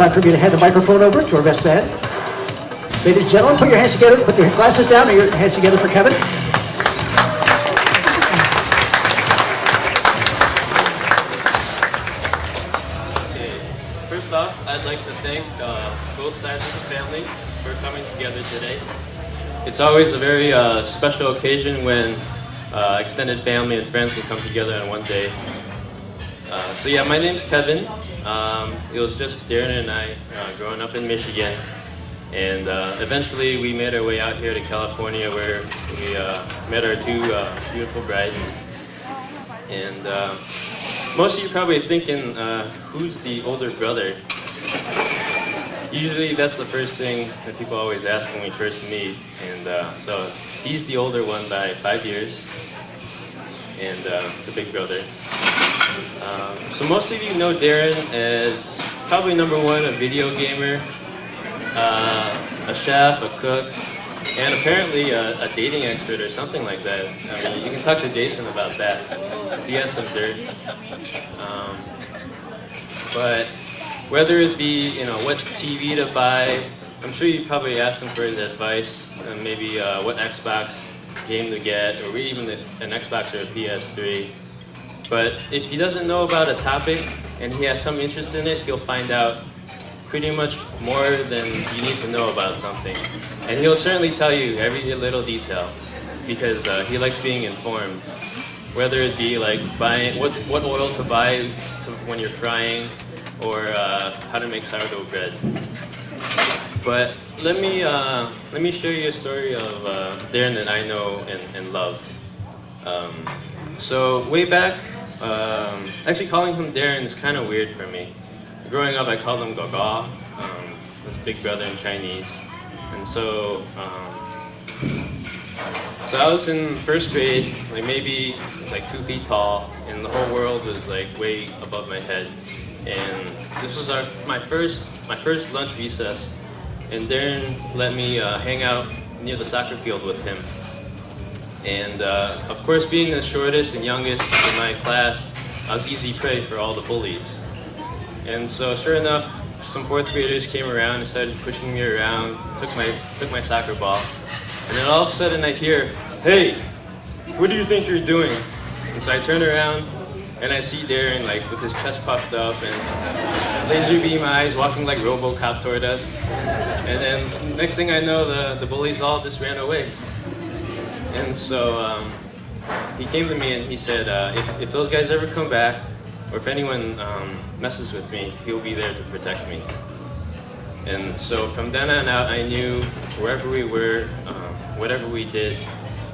time for me to hand the microphone over to our best man. Ladies and gentlemen, put your hands together, put your glasses down, and your hands together for Kevin. Okay. First off, I'd like to thank both sides of the family for coming together today. It's always a very special occasion when extended family and friends can come together on one day. So yeah, my name's Kevin. It was just Daren and I growing up in Michigan. And eventually we made our way out here to California where we met our two beautiful brides. And most of you are probably thinking, who's the older brother? Usually that's the first thing that people always ask when we first meet. And so he's the older one by 5 years, and the big brother. So most of you know Daren as probably number one, a video gamer, a chef, a cook, and apparently a dating expert or something like that. I mean, you can talk to Jason about that. He has some dirt. But whether it be, what TV to buy, I'm sure you probably asked him for his advice, and maybe what Xbox game to get, or even an Xbox or a PS3. But if he doesn't know about a topic and he has some interest in it, he'll find out pretty much more than you need to know about something. And he'll certainly tell you every little detail because he likes being informed. Whether it be like buying what oil to buy when you're frying, or how to make sourdough bread. But let me share you a story of Daren that I know and love. So way back, actually calling him Daren is kind of weird for me. Growing up, I called him Gaga. That's big brother in Chinese. And so I was in first grade, like maybe like 2 feet tall, and the whole world was like way above my head. And this was my first lunch recess, and Daren let me hang out near the soccer field with him. And of course, being the shortest and youngest in my class, I was easy prey for all the bullies. And so sure enough, some 4th graders came around and started pushing me around, took my soccer ball. And then all of a sudden I hear, "Hey, what do you think you're doing?" And so I turn around and I see Daren like with his chest puffed up and laser beam eyes walking like RoboCop toward us. And then next thing I know, the bullies all just ran away. And so he came to me and he said, if those guys ever come back, or if anyone messes with me, he'll be there to protect me. And so from then on out, I knew wherever we were, whatever we did,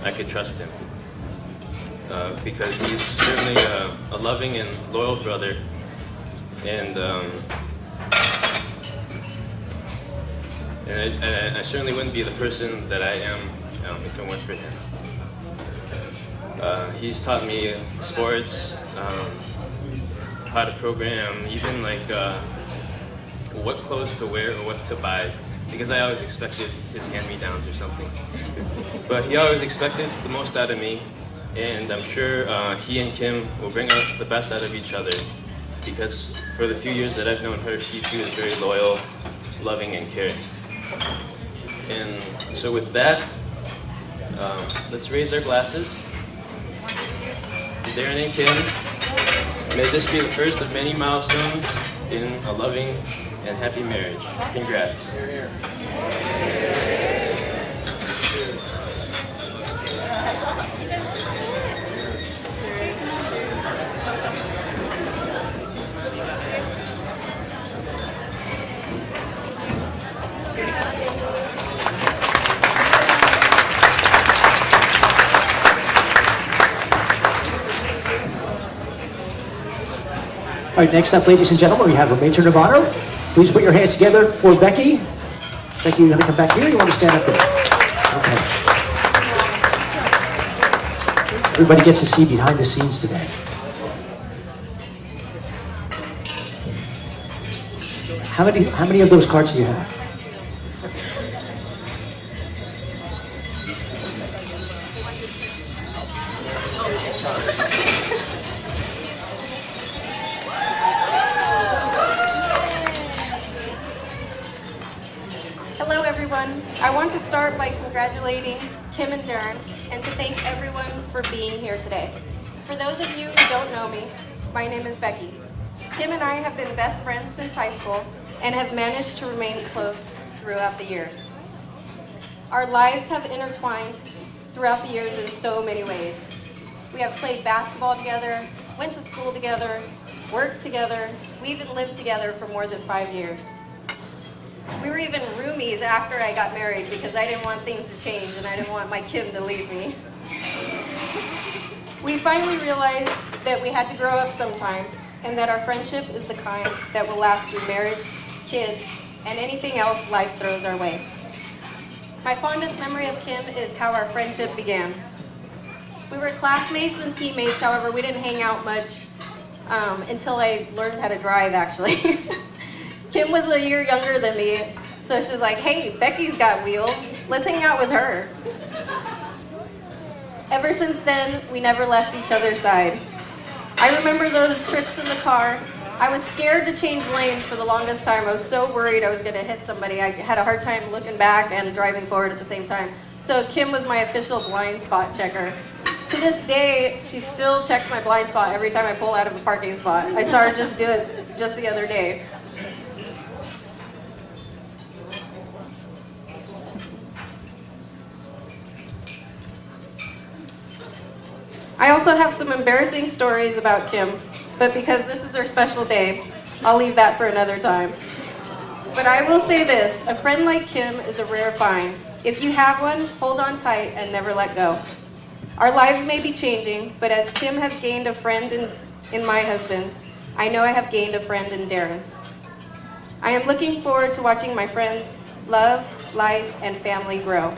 I could trust him. Because he's certainly a loving and loyal brother. And I certainly wouldn't be the person that I am if it weren't for him. He's taught me sports, how to program, even like what clothes to wear or what to buy, because I always expected his hand-me-downs or something. But he always expected the most out of me, and I'm sure he and Kim will bring out the best out of each other, because for the few years that I've known her, she was very loyal, loving, and caring. And so with that, let's raise our glasses. Daren and Kim, may this be the first of many milestones in a loving and happy marriage. Congrats. Here, here. All right, next up, ladies and gentlemen, we have a matron of honor. Please put your hands together for Becky. Becky, you want to come back here or you want to stand up there? Okay. Everybody gets to see behind the scenes today. How many of those cards do you have? Hello everyone. I want to start by congratulating Kim and Daren and to thank everyone for being here today. For those of you who don't know me, my name is Becky. Kim and I have been best friends since high school and have managed to remain close throughout the years. Our lives have intertwined throughout the years in so many ways. We have played basketball together, went to school together, worked together, we even lived together for more than 5 years. We were even roomies after I got married because I didn't want things to change and I didn't want my Kim to leave me. We finally realized that we had to grow up sometime and that our friendship is the kind that will last through marriage, kids, and anything else life throws our way. My fondest memory of Kim is how our friendship began. We were classmates and teammates, however, we didn't hang out much until I learned how to drive, actually. Kim was a year younger than me, so she was like, hey, Becky's got wheels, let's hang out with her. Ever since then, we never left each other's side. I remember those trips in the car. I was scared to change lanes for the longest time. I was so worried I was going to hit somebody. I had a hard time looking back and driving forward at the same time. So Kim was my official blind spot checker. To this day, she still checks my blind spot every time I pull out of a parking spot. I saw her just do it just the other day. I also have some embarrassing stories about Kim, but because this is her special day, I'll leave that for another time. But I will say this, a friend like Kim is a rare find. If you have one, hold on tight and never let go. Our lives may be changing, but as Kim has gained a friend in my husband, I know I have gained a friend in Daren. I am looking forward to watching my friends' love, life, and family grow.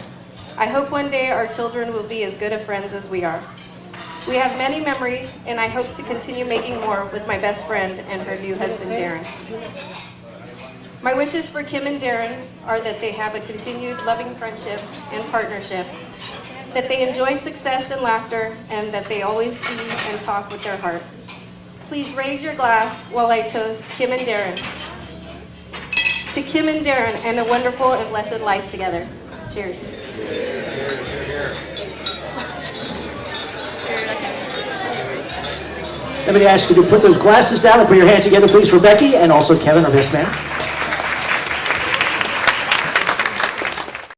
I hope one day our children will be as good of friends as we are. We have many memories, and I hope to continue making more with my best friend and her new husband, Daren. My wishes for Kim and Daren are that they have a continued loving friendship and partnership, that they enjoy success and laughter, and that they always see and talk with their heart. Please raise your glass while I toast Kim and Daren. To Kim and Daren and a wonderful and blessed life together. Cheers. Let me ask you to put those glasses down and put your hands together, please, for Becky and also Kevin, our best man.